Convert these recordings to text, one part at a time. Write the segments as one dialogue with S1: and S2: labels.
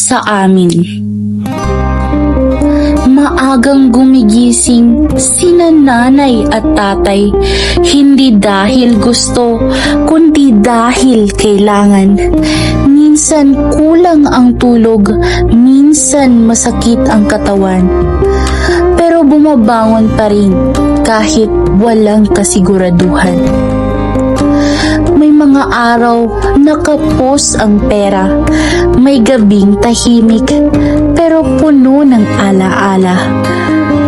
S1: sa amin. Maagang gumigising sina nanay at tatay, hindi dahil gusto, kundi dahil kailangan. Minsan kulang ang tulog, minsan masakit ang katawan. Pero bumabangon pa rin kahit walang kasiguraduhan. May mga araw na kapos ang pera, may gabing tahimik pero puno ng alaala.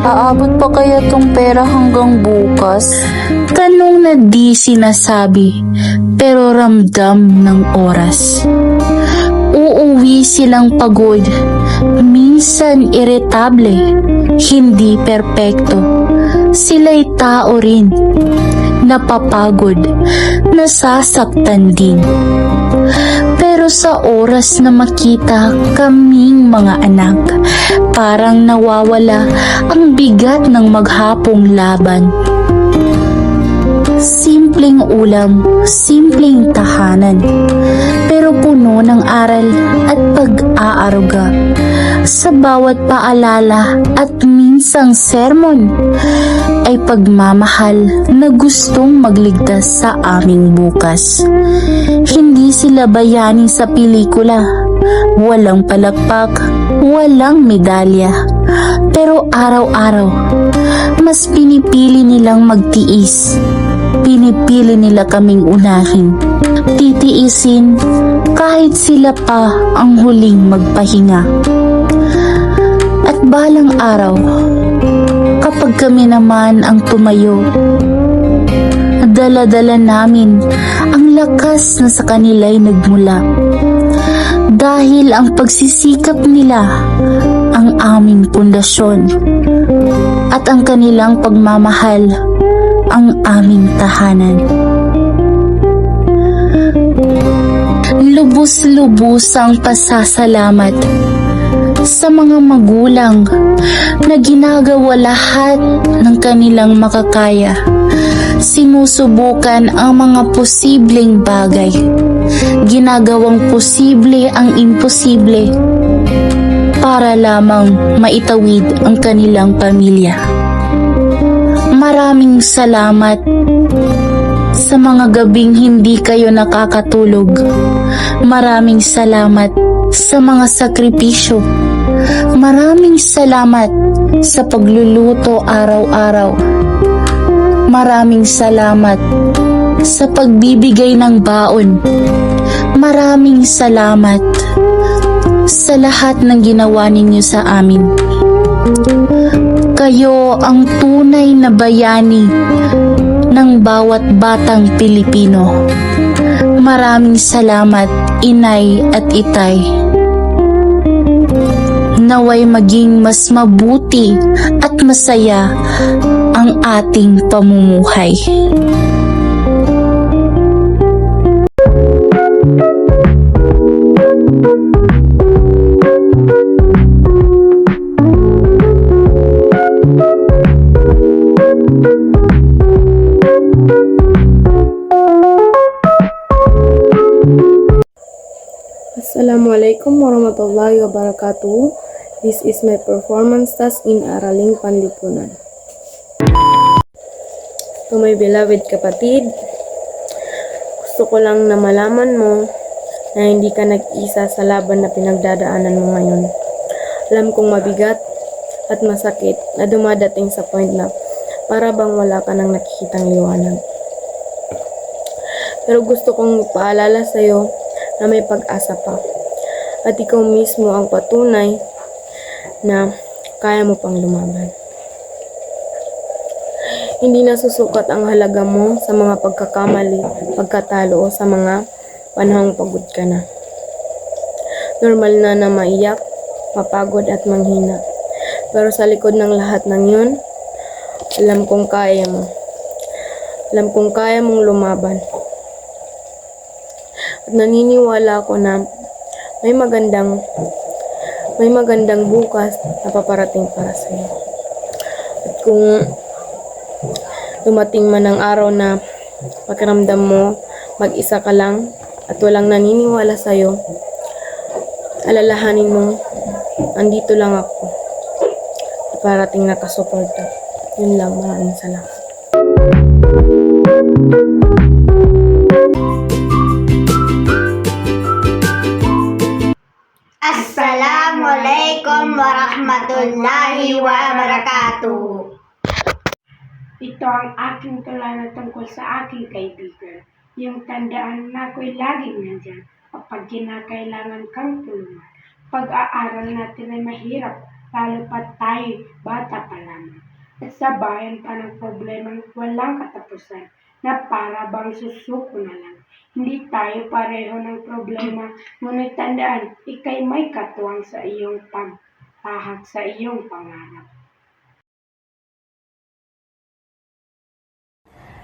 S1: Aabot pa kaya tong pera hanggang bukas? Tanong na di sinasabi pero ramdam ng oras. Uuwi silang pagod, minsan iritable, hindi perpekto. Sila'y tao rin, napapagod, nasasaktan din. Pero sa oras na makita kaming mga anak, parang nawawala ang bigat ng maghapong laban. Simpleng ulam, simpleng tahanan, pero puno ng aral at pag-aaruga. Sa bawat paalala at minsang sermon ay pagmamahal na gustong magligtas sa aming bukas. Hindi sila bayani sa pelikula, walang palakpak, walang medalya. Pero araw-araw, mas pinipili nilang magtiis. Pinipili nila kaming unahin. Titiisin kahit sila pa ang huling magpahinga. At balang araw, kapag kami naman ang tumayo, dala-dala namin ang lakas na sa kanila'y nagmula. Dahil ang pagsisikap nila ang aming pundasyon at ang kanilang pagmamahal ang aming tahanan. Lubos-lubos ang pasasalamat sa mga magulang na ginagawa lahat ng kanilang makakaya. Sinusubukan ang mga posibleng bagay. Ginagawang posible ang imposible para lamang maitawid ang kanilang pamilya. Maraming salamat sa mga gabing hindi kayo nakakatulog. Maraming salamat sa mga sakripisyo. Maraming salamat sa pagluluto araw-araw. Maraming salamat sa pagbibigay ng baon. Maraming salamat sa lahat ng ginawa ninyo sa amin. Kayo ang tunay na bayani ng bawat batang Pilipino. Maraming salamat, inay at itay. Naway maging mas mabuti at masaya ang ating pamumuhay.
S2: Assalamualaikum warahmatullahi wabarakatuh. This is my performance task in Araling Panlipunan. To my beloved kapatid, gusto ko lang na malaman mo na hindi ka nag-isa sa laban na pinagdadaanan mo ngayon. Alam kong mabigat at masakit na dumadating sa point na para bang wala ka nang nakikitang liwanag. Pero gusto kong ipaalala sa'yo na may pag-asa pa. At ikaw mismo ang patunay na kaya mo pang lumaban. Hindi nasusukat ang halaga mo sa mga pagkakamali, pagkatalo o sa mga panahong pagod ka na. Normal na maiyak, mapagod at manghina. Pero sa likod ng lahat ng yun, alam kong kaya mo. Alam kong kaya mong lumaban. At naniniwala ako na may magandang bukas na paparating para sa iyo. At kung dumating man ang araw na pakiramdam mo mag-isa ka lang at walang naniniwala sa iyo, alalahanin mo, andito lang ako. Parating nakasuporta. Yun lang, maraming salamat.
S3: Assalamualaikum warahmatullahi wabarakatuh.
S4: Ito ang aking tula tungkol sa aking kaibigan. Yung tandaan na ako'y laging nandyan kapag kinakailangan kang tulungan. Pag-aaral natin ay mahirap, lalo pa tayo bata pa lamang. At sa bayan pa ng problemang walang katapusan na para bang susuko na lang. Hindi tayo pareho ng problema, ngunit tandaan, ika'y may katuwang sa iyong pagtahak sa iyong pangarap.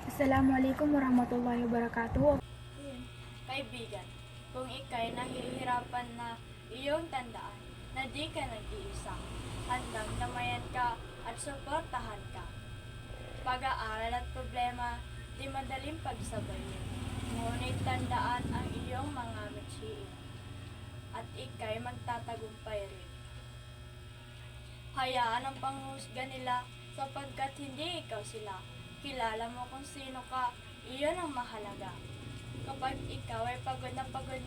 S5: Assalamualaikum warahmatullahi wabarakatuh.
S6: Kaibigan, kung ika'y nahihirapan na iyong tandaan na di ka nag-iisa, handang damayan ka at suportahan ka. Pag-aaral at problema, di madaling pagsabayin, ngunit tandaan ang iyong mga mithiin, at ika'y magtatagumpay rin. Hayaan ang panghusga nila sapagkat hindi ikaw sila. Kilala mo kung sino ka, iyon ang mahalaga. Kapag ikaw ay pagod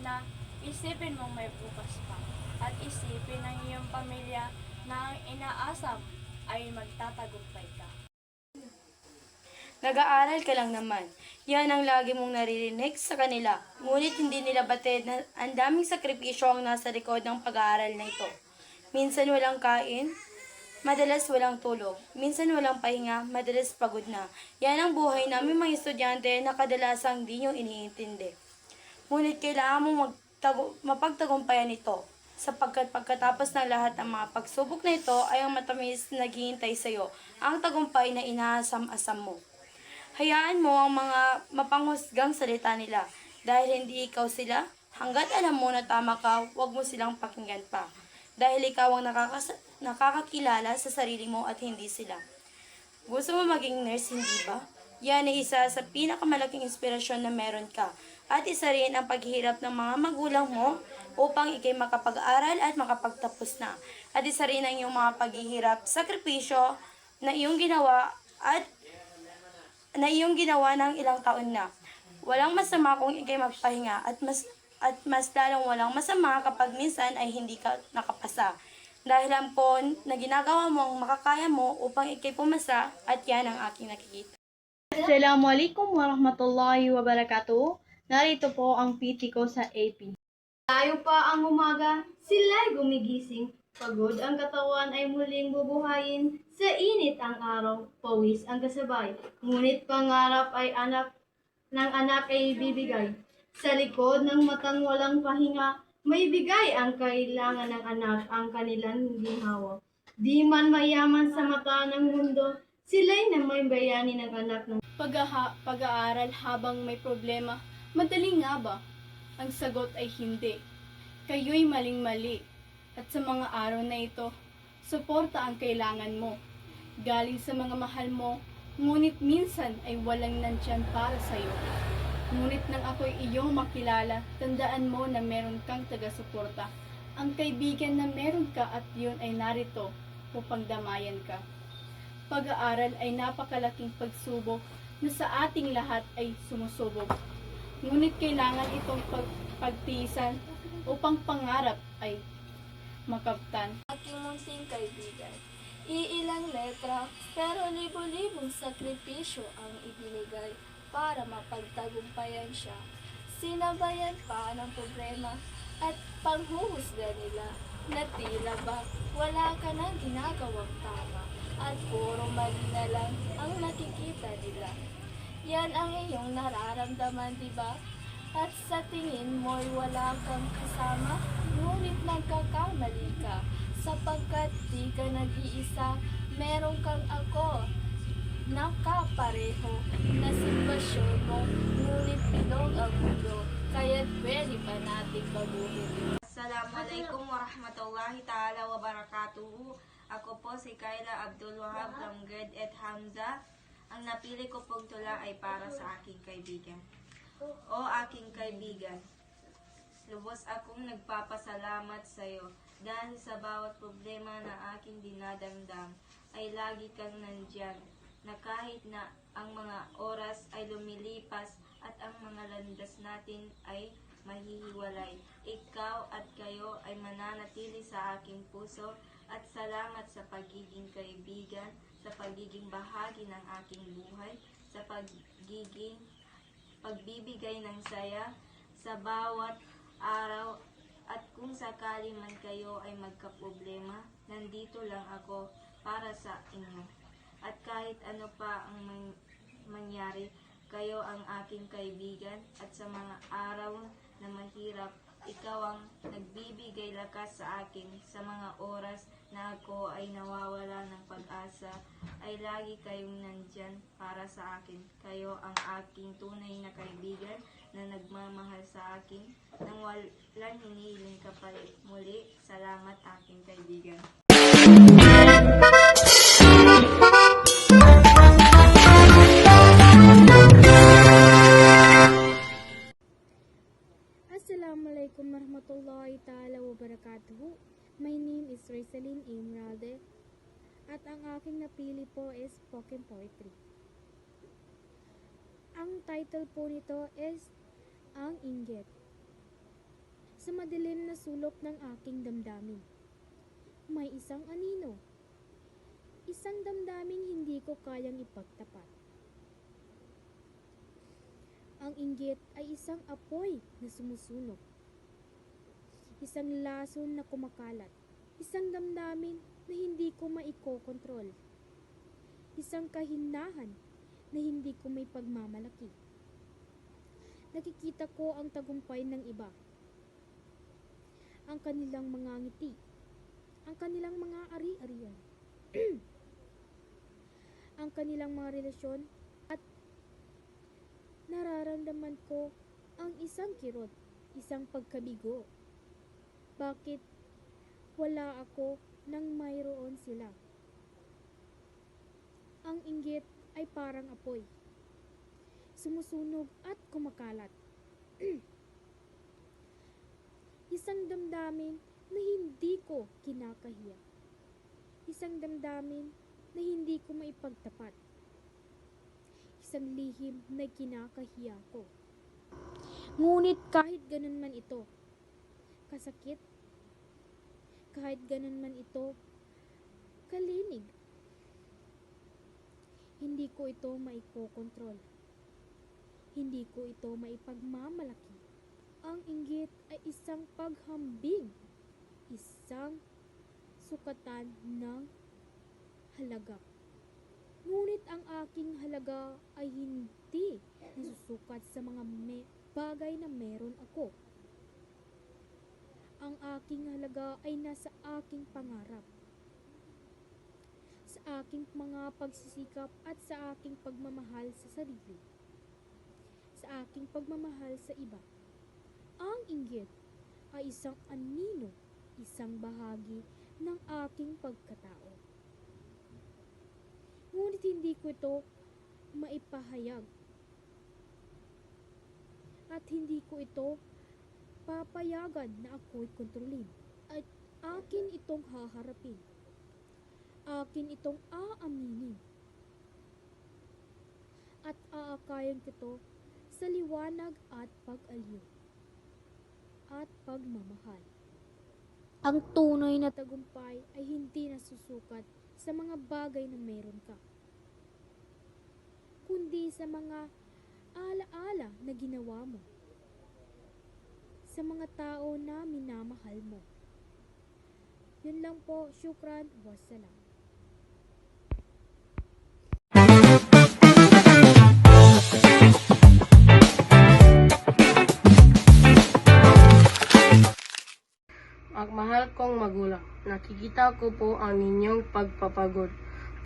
S6: na, isipin mong may bukas pa. At isipin ng iyong pamilya na ang inaasam ay magtatagumpay ka.
S7: Nag-aaral ka lang naman. Yan ang lagi mong naririnig sa kanila. Ngunit hindi nila batid na ang daming sakripisyo ang nasa likod ng pag-aaral na ito. Minsan walang kain, madalas walang tulog. Minsan walang pahinga, madalas pagod na. Yan ang buhay namin mga estudyante na kadalasang di nyo iniintindi. Ngunit kailangan mong mapagtagumpayan ito. Sapagkat pagkatapos ng lahat ng mga pagsubok na ito ay ang matamis na naghihintay sa iyo, ang tagumpay na inaasam-asam mo. Hayaan mo ang mga mapanghusgang salita nila. Dahil hindi ikaw sila, hanggat alam mo na tama ka, huwag mo silang pakinggan pa. Dahil ikaw ang nakakakilala sa sarili mo at hindi sila. Gusto mo maging nurse, hindi ba? Yan ay isa sa pinakamalaking inspirasyon na meron ka. At isa rin ang paghihirap ng mga magulang mo upang ikay makapag-aral at makapagtapos na. At isa rin ang iyong mga paghihirap, sakripisyo na iyong ginawa ng ilang taon na. Walang masama kung ikay magpahinga at mas lalong walang masama kapag minsan ay hindi ka nakapasa. Dahil ang pon na ginagawa mo ang makakaya mo upang ikay pumasa at yan ang aking nakikita.
S5: Assalamualaikum warahmatullahi wabarakatuh. Narito po ang PT ko sa AP.
S3: Tayo pa ang umaga, sila'y gumigising. Pagod ang katawan ay muling bubuhayin. Sa init ang araw, pawis ang kasabay. Ngunit pangarap ay ng anak ay bibigay. Sa likod ng matang walang pahinga, may bigay ang kailangan ng anak ang kanilang ginhawa. Di man mayaman sa mata ng mundo, sila'y na may bayani ng anak ng
S6: Pag-aaral habang may problema, madali nga ba? Ang sagot ay hindi. Kayo'y maling-mali. At sa mga araw na ito, suporta ang kailangan mo. Galing sa mga mahal mo, ngunit minsan ay walang nandyan para sa'yo. Ngunit nang ako'y iyong makilala, tandaan mo na meron kang taga-suporta. Ang kaibigan na meron ka at yun ay narito upang damayan ka. Pag-aaral ay napakalaking pagsubok na sa ating lahat ay sumusubok. Ngunit kailangan itong pagtiisan upang pangarap ay makaptan. Aking munting kaibigan, iilang letra pero libo-libong sakripisyo ang ibinigay para mapagtagumpayan siya. Sinabayan pa ng problema at panghuhusga nila na tila ba wala ka nang ginagawang tama at puro mali na lang ang nakikita nila. Yan ang iyong nararamdaman, di ba? At sa tingin mo'y wala kang kasama, ngunit nagkakamali ka, sapagkat di ka nag-iisa, meron kang ako. Nakapareho na sitwasyon mo, ngunit bilog ang mundo, kaya't pwede pa nating baguhin.
S8: Assalamualaikum warahmatullahi ta'ala wabarakatuh. Ako po si Kayla Abdul Wahab from Grade 8 Hamza. Ang napili ko pong tula ay para sa aking kaibigan. O aking kaibigan, Lubos akong nagpapasalamat sa iyo dahil sa bawat problema na aking dinadamdam ay lagi kang nandyan, na kahit na ang mga oras ay lumilipas at ang mga landas natin ay mahihiwalay. Ikaw at kayo ay mananatili sa aking puso at salamat sa pagiging kaibigan, sa pagiging bahagi ng aking buhay, sa pagbibigay ng saya sa bawat araw, at kung sakali man kayo ay magkaproblema, nandito lang ako para sa inyo. At kahit ano pa ang mangyari, kayo ang aking kaibigan, at sa mga araw na mahirap, ikaw ang nagbibigay lakas sa akin. Sa mga oras na ako ay nawawala ng pag-asa, ay lagi kayong nandyan para sa akin. Kayo ang aking tunay na kaibigan na nagmamahal sa akin nang walang hinihiling kapalit. Muli, salamat aking kaibigan.
S9: Assalamualaikum warahmatullahi ta'ala wabarakatuh. My name is Rizalyn Emeralde at ang aking napili po is spoken poetry. Ang title po nito is Ang Inggit. Sa madilim na sulok ng aking damdamin, may isang anino. Isang damdaming hindi ko kayang ipagtapat. Ang inggit ay isang apoy na sumusunog. Isang lason na kumakalat. Isang damdamin na hindi ko maikokontrol. Isang kahindahan na hindi ko may pagmamalaki. Nakikita ko ang tagumpay ng iba. Ang kanilang mga ngiti. Ang kanilang mga ari-arian. Ang kanilang mga relasyon. At nararamdaman ko ang isang kirot, isang pagkabigo. Bakit wala ako nang mayroon sila? Ang inggit ay parang apoy, sumusunog at kumakalat. Isang damdamin na hindi ko kinakahiya. Isang damdamin na hindi ko maipagtapat. Isang lihim na kinakahiya ko. Ngunit kahit ganun man ito, kasakit, kahit ganun man ito, kalinig, hindi ko ito maikokontrol. Hindi ko ito maipagmamalaki. Ang inggit ay isang paghambing, isang sukatan ng halaga. Ngunit ang aking halaga ay hindi nasusukat sa mga bagay na meron ako. Ang aking halaga ay nasa aking pangarap, sa aking mga pagsisikap at sa aking pagmamahal sa sarili, sa aking pagmamahal sa iba. Ang inggit ay isang anino, isang bahagi ng aking pagkatao. Ngunit hindi ko ito maipahayag at hindi ko ito papayagan na ako'y kontrolin. At akin itong haharapin. Akin itong aaminin. At aakayan kito sa liwanag at pag-aliw at pagmamahal. Ang tunay na tagumpay ay hindi nasusukat sa mga bagay na meron ka, kundi sa mga alaala na ginawa mo, sa mga tao na minamahal mo. Yun lang po, syukran, wassalam.
S10: Mahal kong magulang, nakikita ko po ang inyong pagpapagod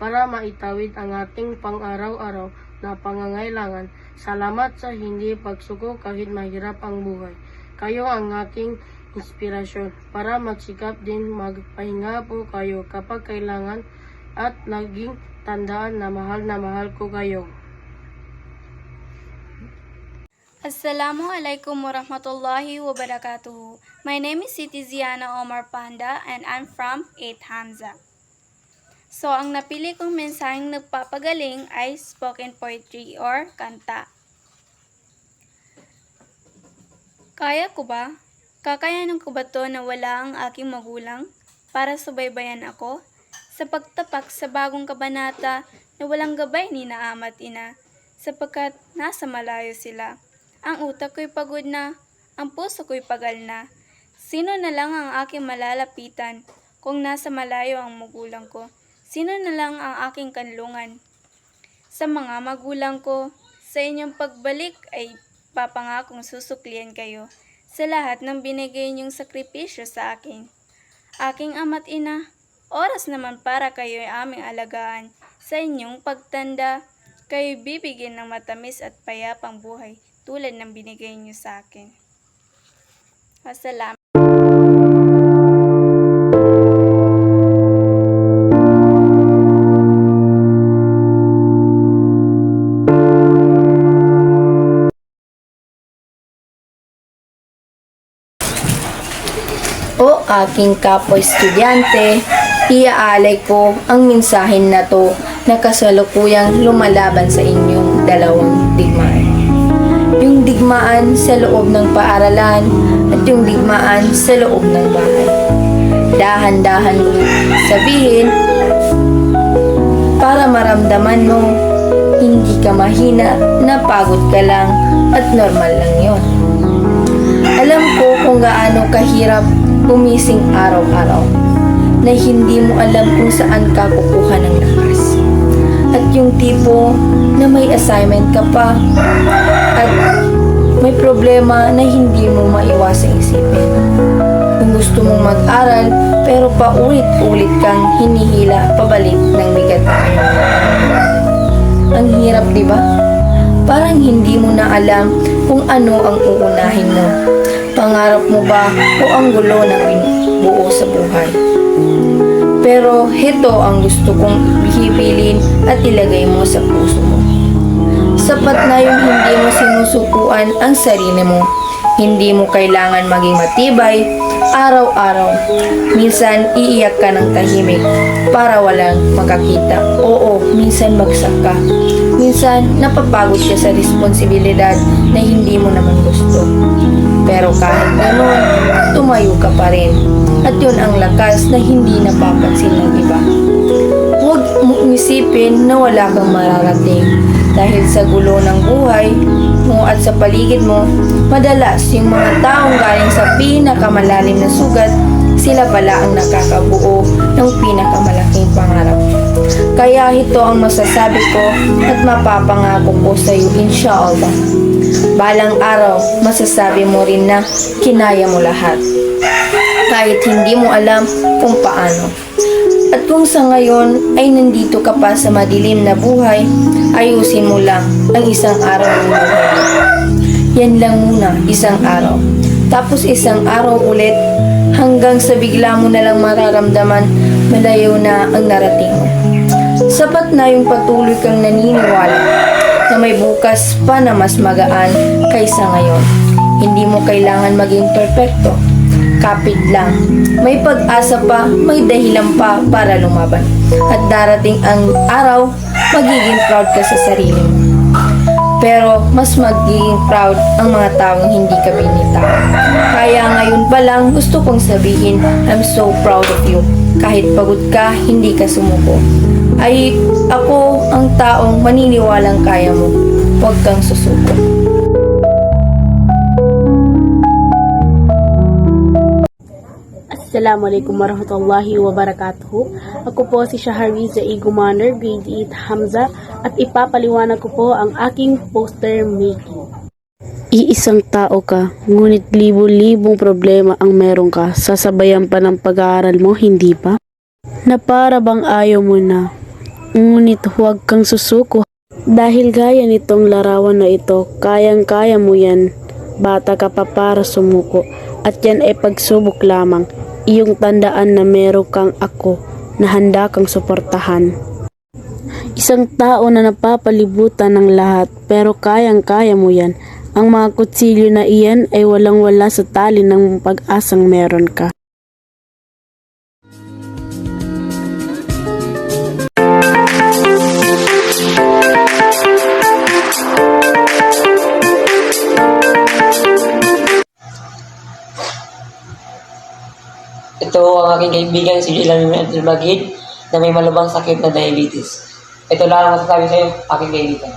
S10: para maitawid ang ating pang-araw-araw na pangangailangan. Salamat sa hindi pagsuko kahit mahirap ang buhay. Kayo ang aking inspirasyon para magsikap din, magpahinga po kayo kapag kailangan at laging tandaan na mahal ko kayo.
S7: Assalamualaikum warahmatullahi wabarakatuh. My name is Siti Ziana Omar Panda and I'm from 8 Hamza. So, ang napili kong mensaheng nagpapagaling ay spoken poetry or kanta. Kaya ko ba? Kakayanan ko ba to na wala ang aking magulang para subaybayan ako? Sa pagtapak sa bagong kabanata na walang gabay ni na ama at ina, sapagkat nasa malayo sila. Ang utak ko'y pagod na, ang puso ko'y pagal na. Sino na lang ang aking malalapitan kung nasa malayo ang magulang ko? Sino na lang ang aking kanlungan? Sa mga magulang ko, sa inyong pagbalik ay papangakong susuklian kayo sa lahat ng binigay niyong sakripisyo sa akin. Aking ama't ina, oras naman para kayo ay aming alagaan. Sa inyong pagtanda, kayo bibigyan ng matamis at payapang buhay tulad ng binigay niyo sa akin. Wassalam.
S2: O aking kapwa-estudyante, iaalay ko ang mensahen na to na kasalukuyang lumalaban sa inyong dalawang digmaan. Yung digmaan sa loob ng paaralan at yung digmaan sa loob ng bahay. Dahan-dahan mo sabihin para maramdaman mo hindi ka mahina, napagod ka lang at normal lang yon. Alam ko kung gaano kahirap gumising araw-araw na hindi mo alam kung saan ka kukuha ng lakas. At yung tipo na may assignment ka pa at may problema na hindi mo maiwasang isipin. Kung gusto mong mag-aral pero paulit-ulit kang hinihila pabalik ng bigat. Ang hirap, di ba? Parang hindi mo na alam kung ano ang uunahin mo. Pangarap mo ba o ang gulo ng binubuo sa buhay? Pero heto ang gusto kong hibilin at ilagay mo sa puso mo. Sapat na yung hindi mo sinusukuan ang sarili mo. Hindi mo kailangan maging matibay araw-araw. Minsan iiyak ka ng tahimik para walang makakita. Oo, minsan bagsak ka. Minsan napapagod ka sa responsibilidad na hindi mo naman gusto. Pero kahit gano'n, tumayo ka pa rin. At yun ang lakas na hindi napapansin ng iba. Huwag mong isipin na wala kang mararating. Dahil sa gulo ng buhay mo at sa paligid mo, madalas yung mga taong galing sa pinakamalalim na sugat, sila pala ang nakakabuo ng pinakamalaking pangarap. Kaya ito ang masasabi ko at mapapangako ko sa iyo, inshallah. Balang araw, masasabi mo rin na kinaya mo lahat. Kahit hindi mo alam kung paano. At kung sa ngayon ay nandito ka pa sa madilim na buhay, ayusin mo lang ang isang araw ng buhay. Yan lang muna, isang araw. Tapos isang araw ulit, hanggang sa bigla mo na lang mararamdaman malayo na ang narating mo. Sapat na yung patuloy kang naniniwala na may bukas pa na mas magaan kaysa ngayon. Hindi mo kailangan maging perfecto. Kapit lang. May pag-asa pa, may dahilan pa para lumaban. At darating ang araw, magiging proud ka sa sarili mo. Pero mas magiging proud ang mga taong hindi ka binitawan. Kaya ngayon pa lang gusto kong sabihin, I'm so proud of you. Kahit pagod ka, hindi ka sumuko. Ay ako ang taong maniniwalang kaya mo. Huwag kang susuko.
S11: Assalamualaikum warahmatullahi wabarakatuh. Ako po si Shahariza E. Gumaner, grade 8 Hamza, at ipapaliwanag ko po ang aking poster making. Iisang tao ka, ngunit libo-libong problema ang meron ka. Sasabayan pa ng pag-aaral mo, hindi ba? Na para bang ayaw mo na, ngunit huwag kang susuko. Dahil gaya nitong larawan na ito, kayang-kaya mo yan. Bata ka pa para sumuko, at yan ay pagsubok lamang. Iyong tandaan na meron kang ako na handa kang suportahan. Isang tao na napapalibutan ng lahat pero kayang-kaya mo yan. Ang mga kutsilyo na iyan ay walang-wala sa tali ng pag-asang meron ka.
S12: Ito ang aking kaibigan si Jilan Abdul Magid na may malubhang sakit na diabetes. Ito lang ang masasabi sa iyo, aking kaibigan.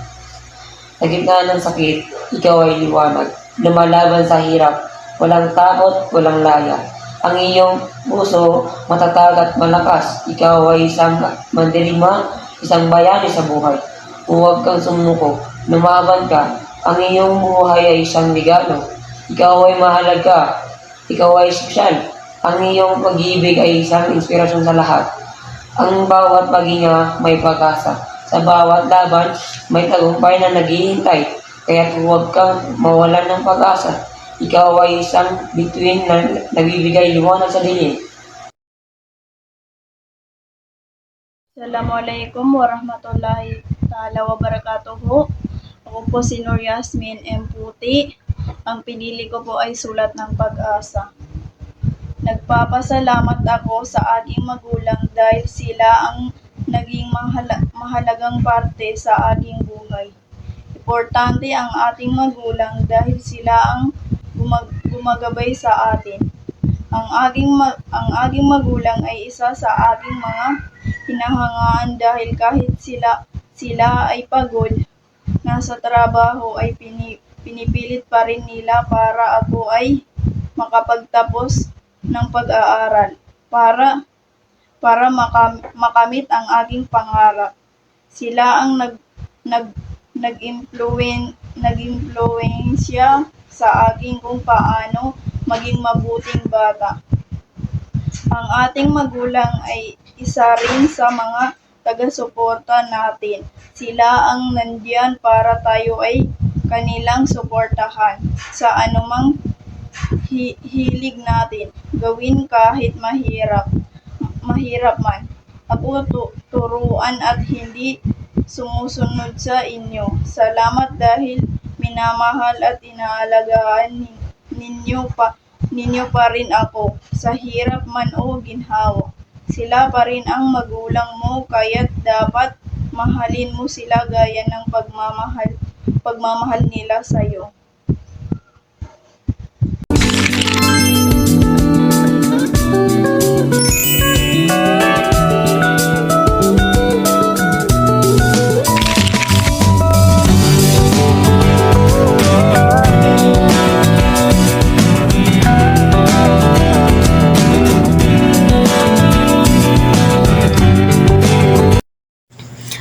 S12: Sa gitna ng sakit, ikaw ay liwanag. Lumalaban sa hirap, walang takot, walang laya. Ang iyong puso, matatag at malakas. Ikaw ay isang mandirigma, isang bayani sa buhay. Huwag kang sumuko, lumaban ka. Ang iyong buhay ay isang regalo. Ikaw ay mahalaga, ikaw ay espesyal. Ang iyong pag-ibig ay isang inspirasyon sa lahat. Ang bawat paghinga may pag-asa. Sa bawat laban, may tagumpay na naghihintay. Kaya huwag kang mawalan ng pag-asa. Ikaw ay isang bituin na nagbibigay liwanag sa dilim.
S5: Assalamualaikum warahmatullahi ta'ala wabarakatuhu. Ako po si Nur Yasmin M. Puti. Ang pinili ko po ay Sulat ng Pag-asa. Nagpapasalamat ako sa aking magulang dahil sila ang naging mahalagang parte sa aking buhay. Importante ang ating magulang dahil sila ang gumagabay sa atin. Ang aking magulang ay isa sa aking mga hinahangaan dahil kahit sila ay pagod, nasa trabaho ay pinipilit pa rin nila para ako ay makapagtapos ng pag-aaral para makamit ang aking pangarap. Sila ang nag-impluwensya sa akin kung paano maging mabuting bata. Ang ating magulang ay isa rin sa mga taga-suporta natin. Sila ang nandiyan para tayo ay kanilang suportahan sa anumang hilig natin gawin kahit mahirap man. Ako turuan at hindi sumusunod sa inyo. Salamat dahil minamahal at inaalagaan ninyo pa rin ako sa hirap man o ginhawa. Sila pa rin ang magulang mo kaya't dapat mahalin mo sila gaya ng pagmamahal nila sa iyo.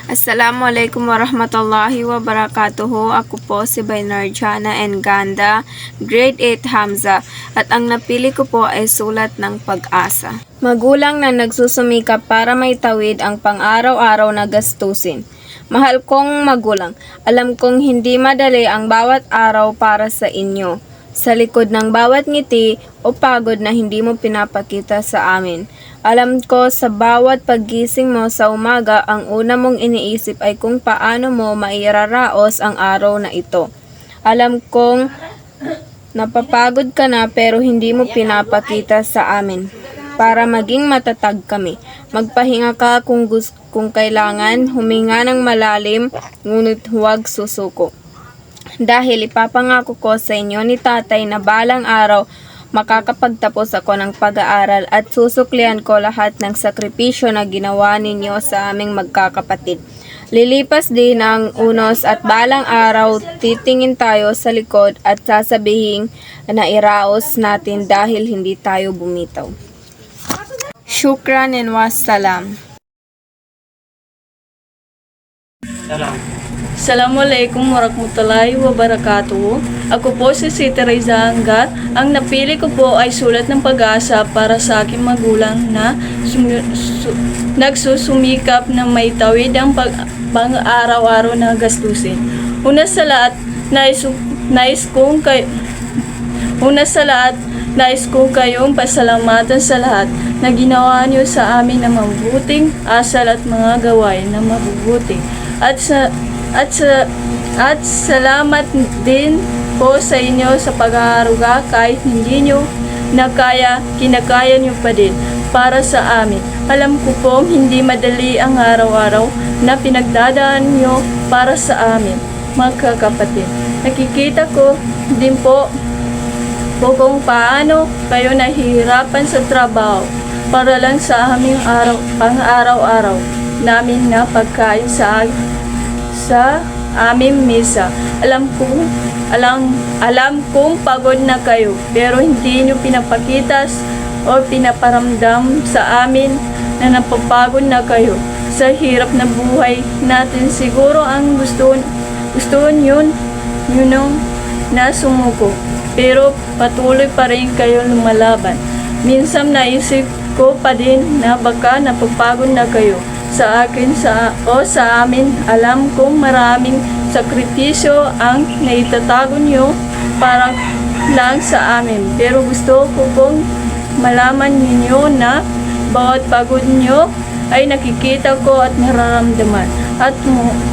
S2: Assalamualaikum warahmatullahi wabarakatuh. Ako po si Bainarjana N. Ganda, Grade 8 Hamza, at ang napili ko po ay Sulat ng Pag-asa. Magulang na nagsusumikap para maitawid ang pang-araw-araw na gastusin. Mahal kong magulang, alam kong hindi madali ang bawat araw para sa inyo. Sa likod ng bawat ngiti o pagod na hindi mo pinapakita sa amin. Alam ko sa bawat paggising mo sa umaga, ang una mong iniisip ay kung paano mo mairaraos ang araw na ito. Alam kong napapagod ka na pero hindi mo pinapakita sa amin. Para maging matatag kami, magpahinga ka kung kailangan, huminga ng malalim, ngunit huwag susuko. Dahil ipapangako ko sa inyo ni tatay na balang araw, makakapagtapos ako ng pag-aaral at susuklian ko lahat ng sakripisyo na ginawa ninyo sa aming magkakapatid. Lilipas din ang unos at balang araw titingin tayo sa likod at sasabihin na iraos natin dahil hindi tayo bumitaw. Shukran and wassalam.
S13: Assalamualaikum warahmatullahi wabarakatuh. Ako po si Siti Raiza Angat. Ang napili ko po ay Sulat ng Pag-asa para sa aking magulang na nagsusumikap na may tawid ang pang-araw-araw na gastusin. Una sa lahat, nais kong kayong pasalamatan sa lahat na ginawa niyo sa amin na mabubuting asal at mga gawain na mabubuti. At salamat din po sa inyo sa pag-aaruga kahit hindi nyo kinakaya nyo pa din para sa amin. Alam ko po hindi madali ang araw-araw na pinagdadaan nyo para sa amin, mga kapatid. Nakikita ko din po kung paano kayo nahihirapan sa trabaho para lang sa aming pang-araw-araw namin na pagkain sa aming mesa. Alam kong pagod na kayo, pero hindi nyo pinapakita o pinaparamdam sa amin na napapagod na kayo sa hirap na buhay natin. Siguro ang gusto yun na sumuko, pero patuloy pa rin kayo lumalaban. Minsan naisip ko pa din na baka napapagod na kayo sa akin sa amin. Alam kong maraming sakripisyo ang naitatago nyo para lang sa amin, pero gusto ko pong malaman ninyo na bawat pagod nyo ay nakikita ko at nararamdaman at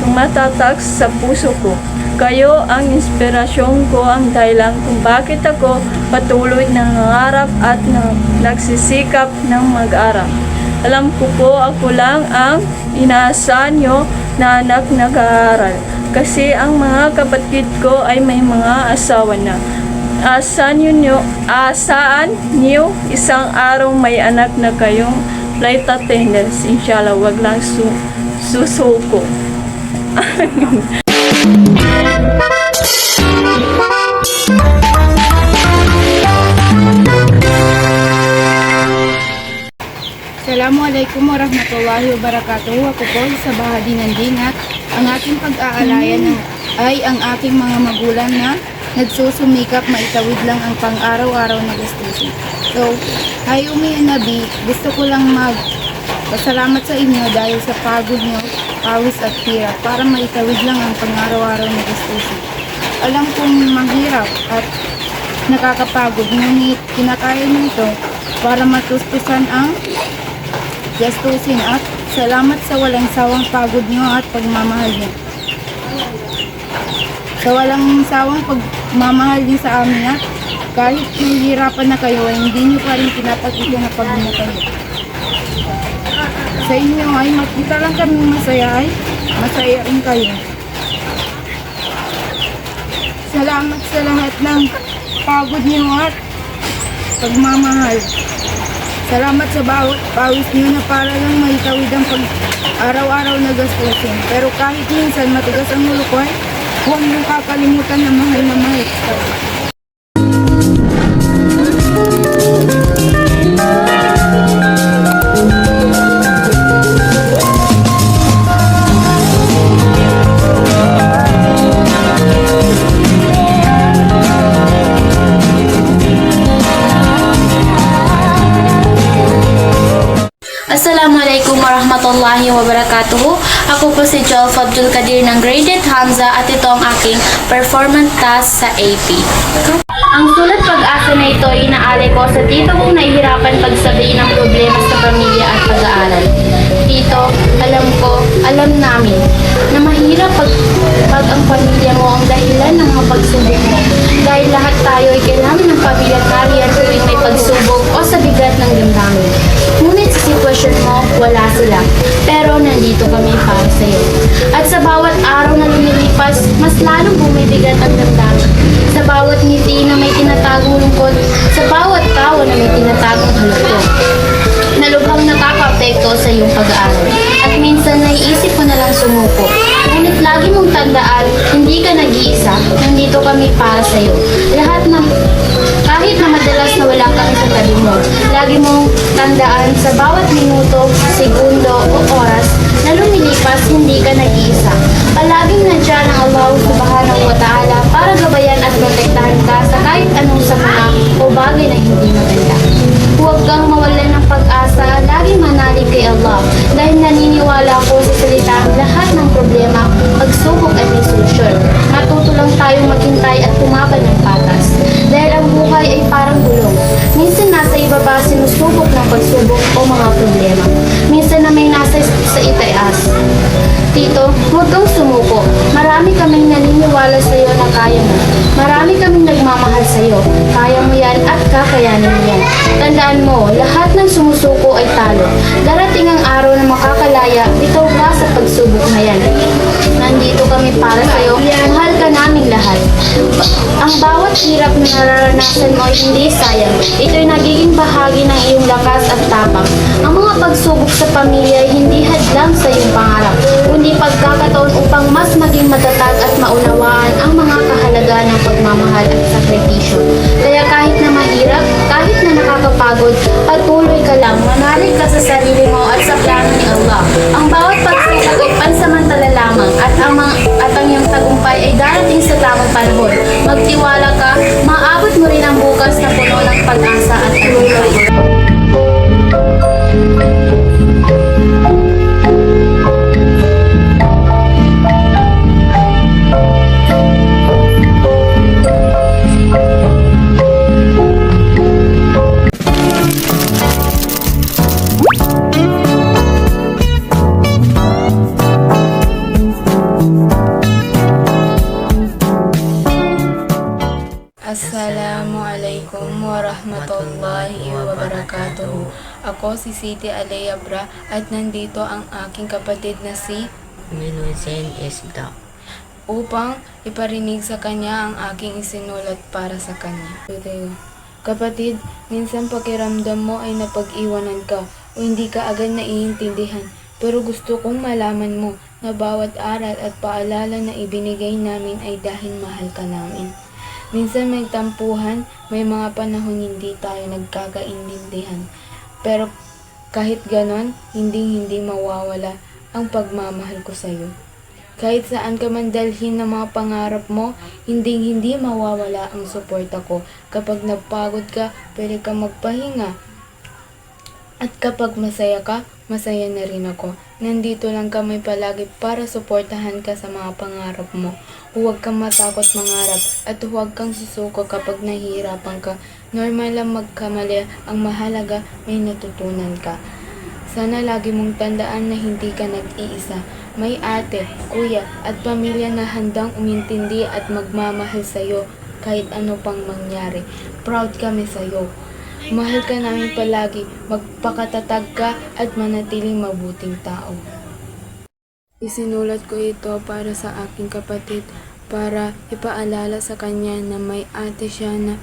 S13: tumatatak sa puso ko. Kayo ang inspirasyon ko, ang dahilan kung bakit ako patuloy nangangarap at nagsisikap ng mag-aral. Alam ko po ako lang ang inaasahan nyo na anak nag-aaral, kasi ang mga kapatid ko ay may mga asawa na. Asahan niyo isang araw may anak na kayong flight attendants. Inshallah, wag lang susuko.
S14: Assalamualaikum warahmatullahi wabarakatuh. Ako po sa Bahadi ng Dingat. Ang aking pag-aalayan ay ang aking mga magulang na nagsusumikap maitawid lang ang pang-araw-araw na gastusin. So, hi Umi and Nabi, gusto ko lang pasalamat sa inyo dahil sa pagod nyo, pawis at hirap para maitawid lang ang pang-araw-araw na gastusin. Alam kong mahirap at nakakapagod, ngunit kinakaya nyo ito para matustusan ang gastusin, at salamat sa walang sawang pagod nyo at pagmamahal nyo. Sa walang sawang pagmamahal nyo sa amin, at kahit nahihirapan na kayo ay hindi nyo pa rin pinapakita na pagod na kayo. Sa inyo ay makita lang kami masaya, ay masaya rin kayo. Salamat sa lahat ng pagod nyo at pagmamahal. Salamat sa bawat pawis nyo na para lang maitawid ang pag-araw-araw na gastusin. Pero kahit minsan matigas ang ulo ko, huwag nyo kakalimutan na mahal na mahal.
S1: Assalamualaikum warahmatullahi wabarakatuh. Ako po si Joel Abdul Kadir ng Graded Hamza at ito ang aking performance task sa AP. Ang sulat pag-asa na ito ay inaali ko sa tito kong nahihirapan pagsabihin ang problema sa pamilya at pag-aaral. Tito, alam namin na mahirap pag ang pamilya mo ang dahilan ng mga pagsubok mo. Dahil lahat tayo ay kailangan ng kabigat-kariyan tuwing may pagsubok o sa bigat ng damdamin. Ngunit sa sitwasyon mo, wala sila. Pero nandito kami para sa iyo. At sa bawat araw na lumilipas, mas lalong bumibigat ang damdamin. Sa bawat ngiti na may tinatagong lungkot, sa bawat tawa na may tinatagong halugtong, na lubhang nakaka-apekto sa iyong pag-aaral. At minsan naiisip ko na lang sumuko. Ngunit lagi mong tandaan, hindi ka nag-iisa, nandito kami para sa iyo. Kahit na madalas na wala kami sa tabi mo, lagi mong tandaan sa bawat minuto, segundo o oras na lumilipas, hindi ka nag-iisa. Palaging nandiyan ang Allah Subhanahu wa Ta'ala para gabayan at protektahan ka sa kahit anong sakuna o bagay na hindi maganda. Huwag kang mawalan ng pag-asa, laging manalig kay Allah dahil naniniwala ako sa salita lahat ng problema, pagsubok ay may solusyon. Matuto lang tayong maghintay at tumaban ng patas. Dahil ang buhay ay parang gulong. Minsan nasa ibaba sinusubok ng pagsubok o mga problema. Minsan na may nasa sa itaas. Tito, huwag kang sumuko. Marami kaming naniniwala sa iyo na kaya mo. Marami para sa'yo. Kaya mo yan at kakayanin mo yan. Tandaan mo, lahat ng sumusuko ay talo. Darating ang araw na makakalaya, bitaw ka sa pagsubok na yan. Nandito kami para sa'yo, mahal ka naming lahat. Ang bawat hirap na nararanasan mo ay hindi sayang. Ito'y nagiging bahagi ng iyong lakas at tapang. Ang mga pagsubok sa pamilya ay hindi hadlang sa iyong pangarap, kundi pagkakataon upang mas maging matatag at maunawaan ang mga kahalagaan ng pagmamahal at sakripisyo. Kaya kahit na mahirap, kahit na nakakapagod, patuloy ka lang, manalig ka sa sarili mo at sa plano ni Allah. Ang bawat pagsubok ay pansamantala lamang at ang iyong tagumpay ay darating sa tamang panahon. Magtiwala ka, maabot mo rin ang bukas na puno ng pag-asa at tagumpay.
S2: Assalamualaikum warahmatullahi wabarakatuh. Ako si Siti Alea Bra at nandito ang aking kapatid na si
S15: Minusen Isda
S2: upang iparinig sa kanya ang aking isinulat para sa kanya. Kapatid, minsan pakiramdam mo ay napag-iwanan ka o hindi ka agad naiintindihan, pero gusto kong malaman mo na bawat aral at paalala na ibinigay namin ay dahil mahal ka namin. Minsan may tampuhan, may mga panahon hindi tayo nagkakaintindihan. Pero kahit ganon, hindi mawawala ang pagmamahal ko sa iyo. Kahit saan ka man dalhin ng mga pangarap mo, hindi mawawala ang suporta ko. Kapag napagod ka, pwede ka magpahinga. At kapag masaya ka, masaya na rin ako. Nandito lang kami palagi para suportahan ka sa mga pangarap mo. Huwag kang matakot mangarap at huwag kang susuko kapag nahihirapan ka. Normal lang magkamali, ang mahalaga may natutunan ka. Sana lagi mong tandaan na hindi ka nag-iisa. May ate, kuya at pamilya na handang umintindi at magmamahal sa iyo kahit ano pang mangyari. Proud kami sa iyo. Mahal ka namin palagi, magpakatatag ka at manatiling mabuting tao. Isinulat ko ito para sa aking kapatid para ipaalala sa kanya na may ate siya na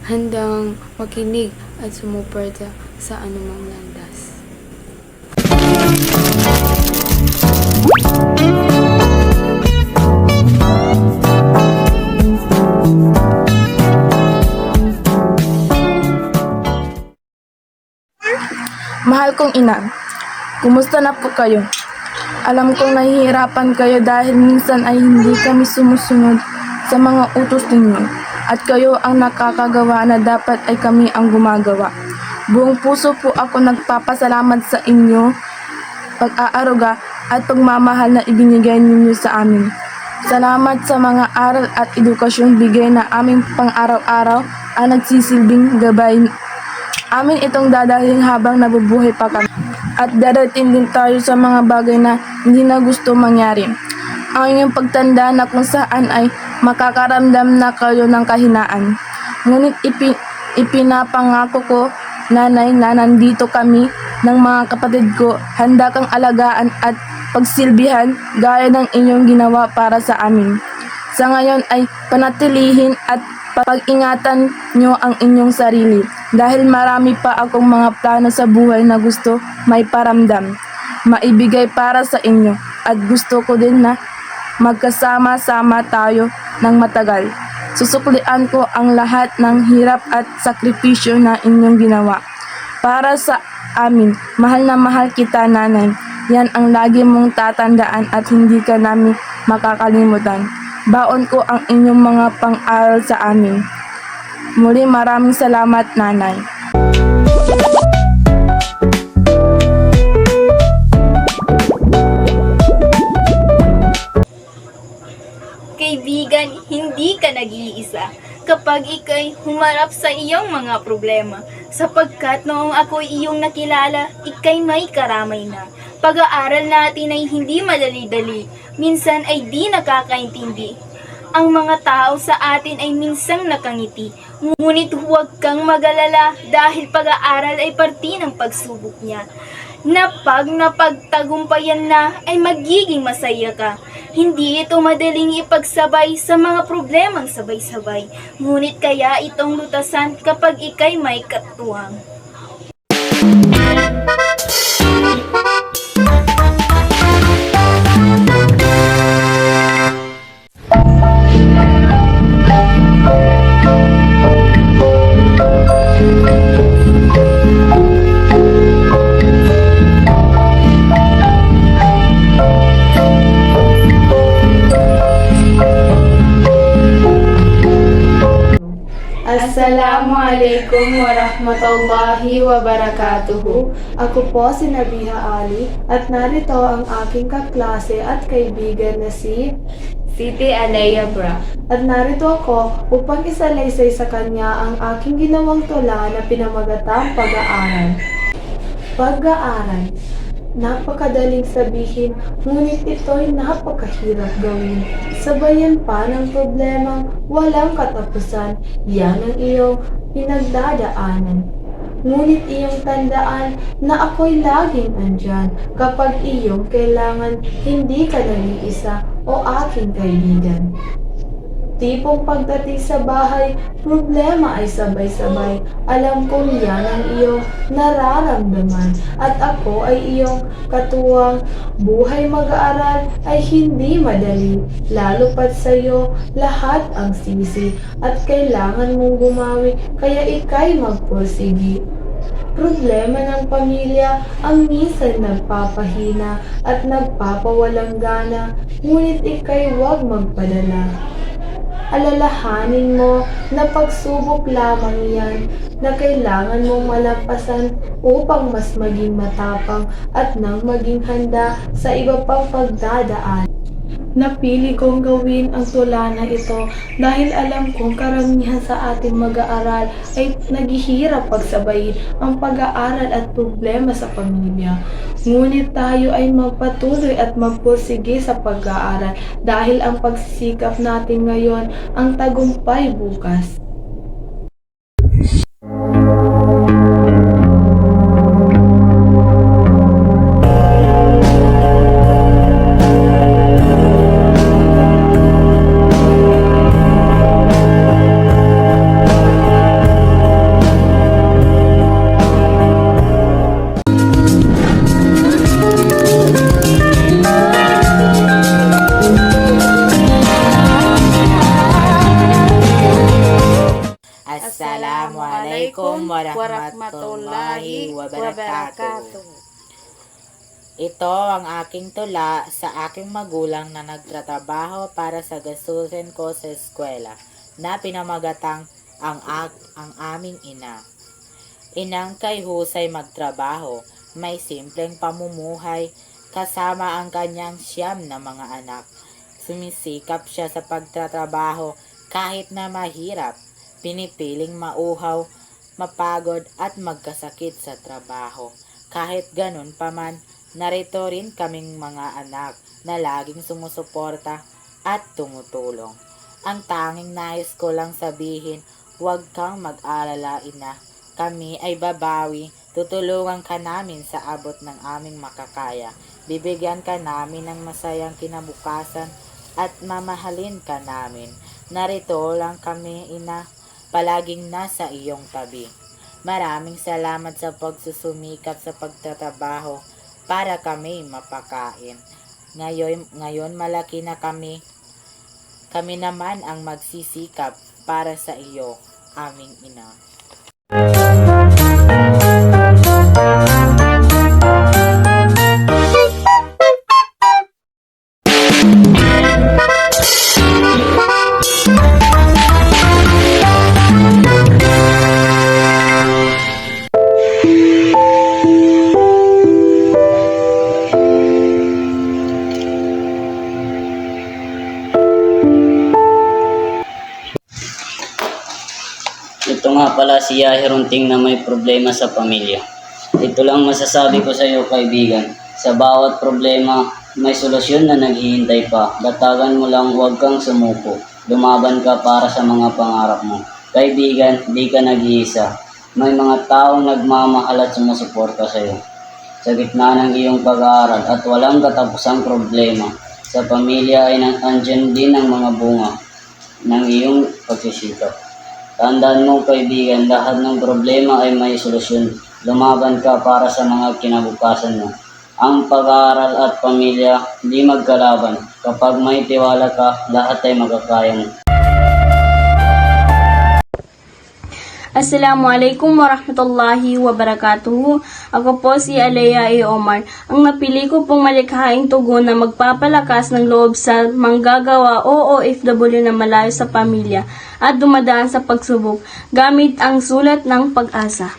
S2: handang makinig at sumuporta sa anumang landas.
S16: Mahal kong ina, kumusta na po kayo? Alam kong nahihirapan kayo dahil minsan ay hindi kami sumusunod sa mga utos ninyo at kayo ang nakakagawa na dapat ay kami ang gumagawa. Buong puso po ako nagpapasalamat sa inyo, pag-aaruga at pagmamahal na ibinigay ninyo sa amin. Salamat sa mga aral at edukasyong bigay na aming pang-araw-araw ang nagsisilbing gabay. Amin itong dadalhin habang nabubuhay pa kami. At darating din tayo sa mga bagay na hindi na gusto mangyari. Ang inyong pagtanda na kung saan ay makakaramdam na kayo ng kahinaan. Ngunit ipinapangako ko, nanay, na nandito kami ng mga kapatid ko, handa kang alagaan at pagsilbihan gaya ng inyong ginawa para sa amin. Sa ngayon ay panatilihin at pag-ingatan nyo ang inyong sarili dahil marami pa akong mga plano sa buhay na gusto may paramdam, maibigay para sa inyo at gusto ko din na magkasama-sama tayo ng matagal. Susuklian ko ang lahat ng hirap at sakripisyo na inyong ginawa. Para sa amin, mahal na mahal kita, nanay. Yan ang lagi mong tatandaan at hindi ka namin makakalimutan. Baon ko ang inyong mga pang-aral sa amin. Muli maraming salamat, nanay.
S6: Kaibigan, hindi ka nag-iisa kapag ika'y humarap sa iyong mga problema, sapagkat noong ako'y iyong nakilala, ika'y may karamay na. Pag-aaral natin ay hindi madali-dali, minsan ay di nakakaintindi. Ang mga tao sa atin ay minsang nakangiti, ngunit huwag kang mag-alala dahil pag-aaral ay parte ng pagsubok niya. Na pag napagtagumpayan na ay magiging masaya ka. Hindi ito madaling ipagsabay sa mga problemang sabay-sabay, ngunit kaya itong lutasan kapag ikay may katuwang.
S16: Assalamualaikum warahmatullahi wabarakatuh. Ako po si Nabiha Ali at narito ang aking kaklase at kaibigan na si Siti Alaya Bra. At narito ako upang isalaysay sa kanya ang aking ginawang tula na pinamagatang pag-aaral. Pag-aaral. Napakadaling sabihin, ngunit ito'y napakahirap gawin. Sabayan pa ng problemang walang katapusan, yan ang iyong pinagdadaanan. Ngunit iyong tandaan na ako'y laging andyan kapag iyong kailangan, hindi ka nag-iisa o aking kaibigan. Tipong pagdating sa bahay, problema ay sabay-sabay. Alam kong yan ang iyong nararamdaman at ako ay iyong katuwang. Buhay mag-aaral ay hindi madali, lalo pat sa'yo lahat ang sisi at kailangan mong bumawi kaya ikay magpursigi. Problema ng pamilya ang minsan nagpapahina at nagpapawalang gana, ngunit ikay huwag magpadala. Alalahanin mo na pagsubok lamang yan na kailangan mong malampasan upang mas maging matapang at nang maging handa sa iba pang pagdadaan. Napili kong gawin ang tula na ito dahil alam kong karamihan sa ating mag-aaral ay naghihirap pagsabayin ang pag-aaral at problema sa pamilya. Ngunit tayo ay magpatuloy at magpursige sa pag-aaral dahil ang pagsisikap natin ngayon ang tagumpay bukas.
S17: Assalamualaikum warahmatullahi wabarakatuh. Ito ang aking tula sa aking magulang na nagtratrabaho para sa gastusin ko sa eskwela na pinamagatang ang aming ina. Inang kay husay magtrabaho, may simpleng pamumuhay kasama ang kanyang 9 na mga anak. Sumisikap siya sa pagtatrabaho kahit na mahirap. Pinipiling mauhaw, mapagod at magkasakit sa trabaho. Kahit ganun pa man, narito rin kaming mga anak na laging sumusuporta at tumutulong. Ang tanging nais ko lang sabihin, huwag kang mag-alala ina. Kami ay babawi, tutulungan ka namin sa abot ng aming makakaya. Bibigyan ka namin ng masayang kinabukasan at mamahalin ka namin. Narito lang kami ina, palaging nasa iyong tabi. Maraming salamat sa pagsusumikap sa pagtatrabaho para kami mapakain. Ngayon malaki na kami. Kami naman ang magsisikap para sa iyo, aming ina.
S18: Ito nga pala si Yahirunting na may problema sa pamilya. Ito lang masasabi ko sa iyo kaibigan. Sa bawat problema, may solusyon na naghihintay pa. Datagan mo lang, huwag kang sumuko. Lumaban ka para sa mga pangarap mo. Kaibigan, di ka nag-iisa. May mga taong nagmamahal at sumusuporta sa iyo. Sa gitna ng iyong pag-aaral at walang katapusang problema, sa pamilya ay andyan din ang mga bunga ng iyong pagsisikap. Tandaan mo kaibigan, lahat ng problema ay may solusyon. Lumaban ka para sa mga kinabukasan mo. Ang pag-aaral at pamilya, hindi magkalaban. Kapag may tiwala ka, lahat ay magkakaya mo.
S7: Assalamualaikum warahmatullahi wabarakatuh. Ako po si Alea A. Omar. Ang napili ko pong malikhaing tugon na magpapalakas ng loob sa manggagawa o OFW na malayo sa pamilya at dumadaan sa pagsubok gamit ang sulat ng pag-asa.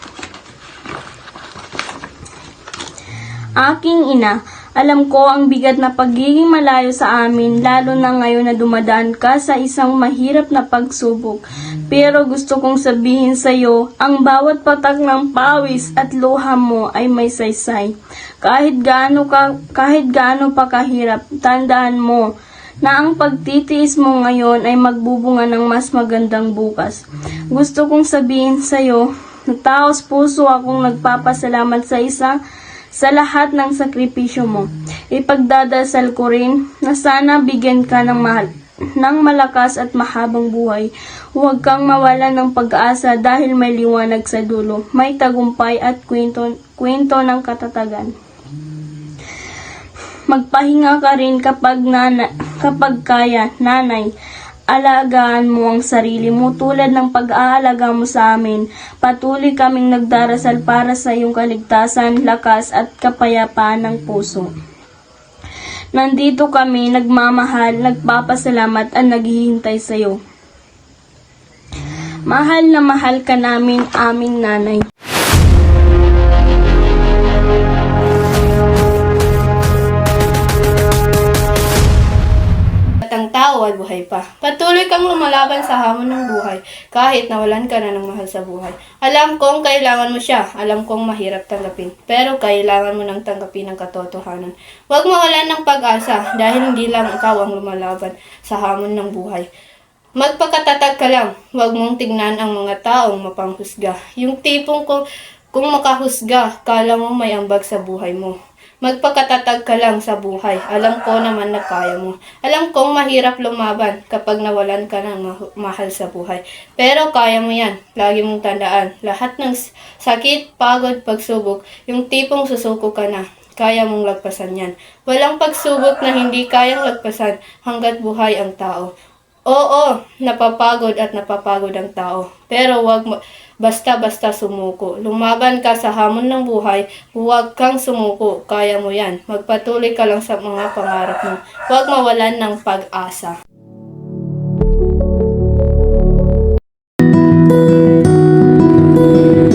S7: Aking ina, alam ko ang bigat na pagiging malayo sa amin, lalo na ngayon na dumadaan ka sa isang mahirap na pagsubok. Pero gusto kong sabihin sa iyo, ang bawat patak ng pawis at luha mo ay may saysay. Kahit gaano pa kahirap, tandaan mo na ang pagtitiis mo ngayon ay magbubunga ng mas magandang bukas. Gusto kong sabihin sa iyo, na taos puso akong nagpapasalamat sa lahat ng sakripisyo mo. Ipagdadasal ko rin na sana bigyan ka ng malakas at mahabang buhay. Huwag kang mawalan ng pag-asa dahil may liwanag sa dulo, may tagumpay at kwento ng katatagan. Magpahinga ka rin kapag kaya, nanay. Alagaan mo ang sarili mo tulad ng pag-aalaga mo sa amin. Patuloy kaming nagdarasal para sa iyong kaligtasan, lakas at kapayapaan ng puso. Nandito kami, nagmamahal, nagpapasalamat at naghihintay sa iyo. Mahal na mahal ka namin, aming nanay.
S6: Ang tao ay buhay pa. Patuloy kang lumalaban sa hamon ng buhay, kahit nawalan ka na ng mahal sa buhay. Alam kong kailangan mo siya, alam kong mahirap tanggapin, pero kailangan mo nang tanggapin ang katotohanan. Huwag mawalan ng pag-asa, dahil hindi lang ikaw ang lumalaban sa hamon ng buhay. Magpakatatag ka lang, huwag mong tignan ang mga taong mapanghusga. Yung tipong kung makahusga, kala mo may ambag sa buhay mo. Magpakatatag ka lang sa buhay. Alam ko naman na kaya mo. Alam kong mahirap lumaban kapag nawalan ka ng mahal sa buhay. Pero kaya mo yan. Lagi mong tandaan. Lahat ng sakit, pagod, pagsubok, yung tipong susuko ka na, kaya mong lagpasan yan. Walang pagsubok na hindi kayang lagpasan hanggat buhay ang tao. Oo, napapagod ang tao. Pero wag basta-basta sumuko. Lumaban ka sa hamon ng buhay, huwag kang sumuko. Kaya mo yan. Magpatuloy ka lang sa mga pangarap mo. Huwag mawalan ng pag-asa.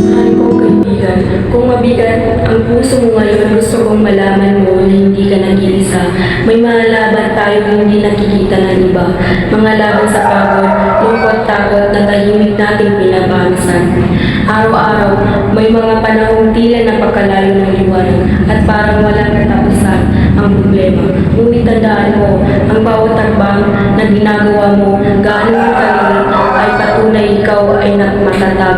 S7: Mahal kong kaibigan, kung mabigat ang puso mo ngayon, gusto kong malaman mo na hindi ka nag-iisa. May mga laban tayo hindi nakikita ng iba. Mga laban sa pagod, lungkot, takot na tahimik nating pinapamisan. Araw-araw, may mga panahong tila napakalayo ng liwanag at parang walang katapusan ang problema. Ngunit tandaan mo, ang bawat takbang na ginagawa mo, gaano man kaliit, ay patunay ikaw ay matatag.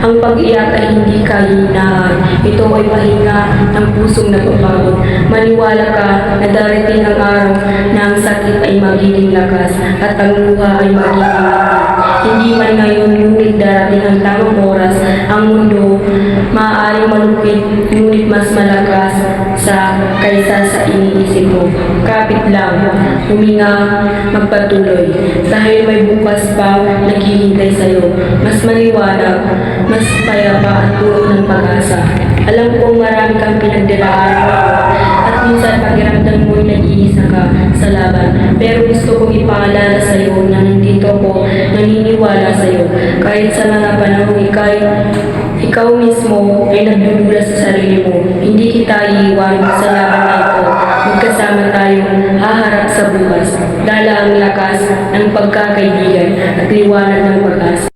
S7: Ang pag-iyak ay hindi kahinaan. Ito ay pahinga ng pusong napapagod. Maniwala ka na darating ang araw na ang sakit ay magiging lakas at ang luha ay magiging lakas. Hindi man ngayon, ngunit darating ang tamang oras. Ang mundo maaaring malupit, ngunit mas malakas kaysa sa iniisip mo. Kapit lang, huminga, magpatuloy. Dahil may bukas pa naghihintay sa'yo. Mas maliwanag, mas payapa at puno ng pag-asa. Alam kong marami kang pinagdaraanan at minsan pakiramdam mo'y nag-iisa ka sa laban. Pero gusto kong ipaalala sa iyo na nandito ako, naniniwala sa iyo. Kahit sa mga panahon ikaw mismo ay nagdudula sa sarili mo. Hindi kita iiwan sa laban na ito. Magkasama tayong haharap sa bukas. Dala ang lakas ng pagkakaibigan at liwanag ng pag-asa.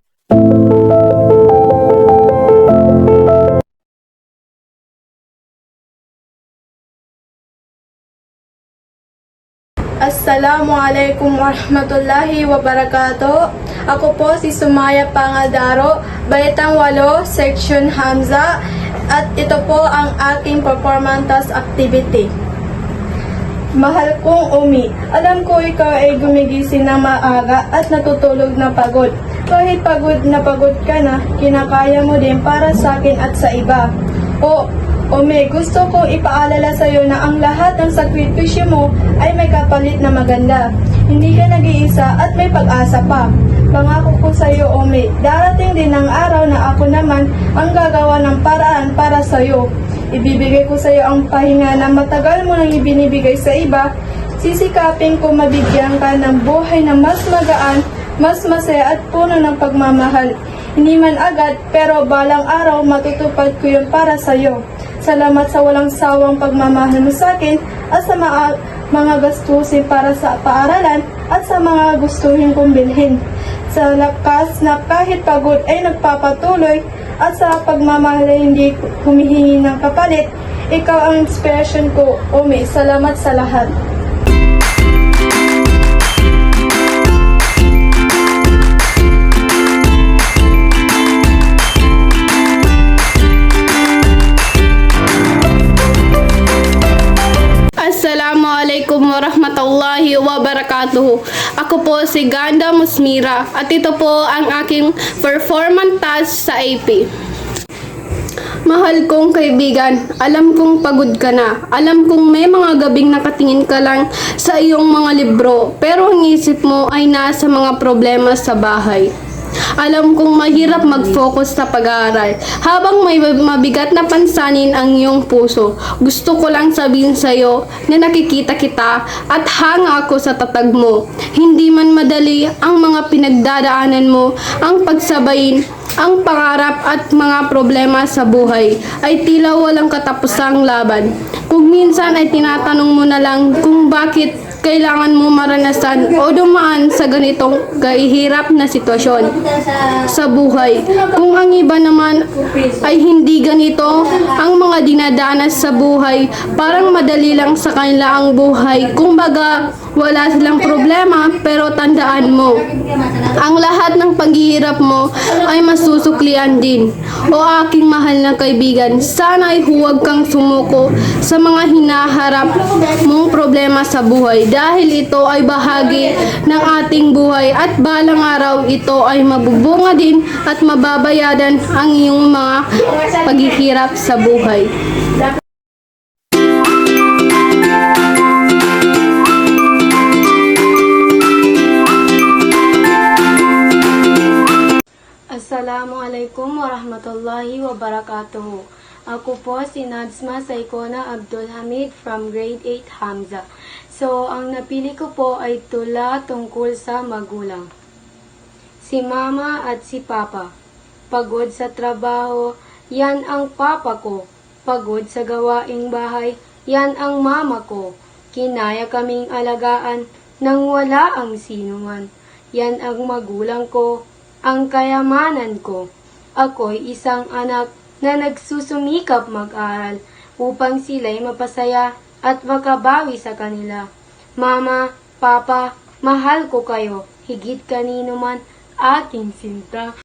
S16: Assalamualaikum warahmatullahi wabarakatuh. Ako po si Sumaya Pangadaro, Baitang 8, Section Hamza, at ito po ang aking performance task activity. Mahal kong Umi, alam ko ikaw ay gumigising na maaga at natutulog na pagod. Kahit pagod ka na, kinakaya mo din para sa akin at sa iba. O Umi, gusto kong ipaalala sa iyo na ang lahat ng sakripisyo mo ay may kapalit na maganda. Hindi ka nag-iisa at may pag-asa pa. Pangako ko sa iyo, Umi, darating din ang araw na ako naman ang gagawa ng paraan para sa iyo. Ibibigay ko sa iyo ang pahinga na matagal mo nang ibinibigay sa iba. Sisikapin ko mabigyan ka ng buhay na mas magaan, mas masaya at puno ng pagmamahal. Hindi man agad, pero balang araw matutupad ko yun para sa iyo. Salamat sa walang sawang pagmamahal mo sa akin at sa mga gastusin para sa paaralan at sa mga gustuhin kong bilhin. Sa lakas na kahit pagod ay nagpapatuloy at sa pagmamahal ay hindi humihingi ng kapalit, ikaw ang inspiration ko, Umi. Salamat sa lahat.
S19: Assalamualaikum warahmatullahi wabarakatuh. Ako po si Ganda Musmira at ito po ang aking performance task sa AP. Mahal kong kaibigan, alam kong pagod ka na. Alam kong may mga gabing nakatingin ka lang sa iyong mga libro, pero ang isip mo ay nasa mga problema sa bahay. Alam kong mahirap mag-focus sa pag-aaral habang may mabigat na pansanin ang iyong puso. Gusto ko lang sabihin sa iyo na nakikita kita at hanga ako sa tatag mo. Hindi man madali ang mga pinagdadaanan mo, ang pagsabayin, ang pangarap at mga problema sa buhay ay tila walang katapusang laban. Kung minsan ay tinatanong mo na lang kung bakit kailangan mo maranasan o dumaan sa ganitong kahihirap na sitwasyon sa buhay. Kung ang iba naman ay hindi ganito ang mga dinadanas sa buhay, parang madali lang sa kanila ang buhay. Kumbaga, wala silang problema, pero tandaan mo, ang lahat ng paghihirap mo ay masusuklian din. O aking mahal na kaibigan, sana ay huwag kang sumuko sa mga hinaharap mong problema sa buhay dahil ito ay bahagi ng ating buhay at balang araw ito ay mabubunga din at mababayadan ang iyong mga paghihirap sa buhay. Assalamualaikum warahmatullahi wabarakatuh. Ako po si Nadsma Saikona Abdul Hamid from Grade 8 Hamza. So, ang napili ko po ay tula tungkol sa magulang. Si Mama at si Papa. Pagod sa trabaho, yan ang papa ko. Pagod sa gawaing bahay, yan ang mama ko. Kinaya kaming alagaan nang wala ang sinuman. Yan ang magulang ko, ang kayamanan ko. Ako'y isang anak na nagsusumikap mag-aral upang sila'y mapasaya at makabawi sa kanila. Mama, Papa, mahal ko kayo, higit kanino man aking sinta.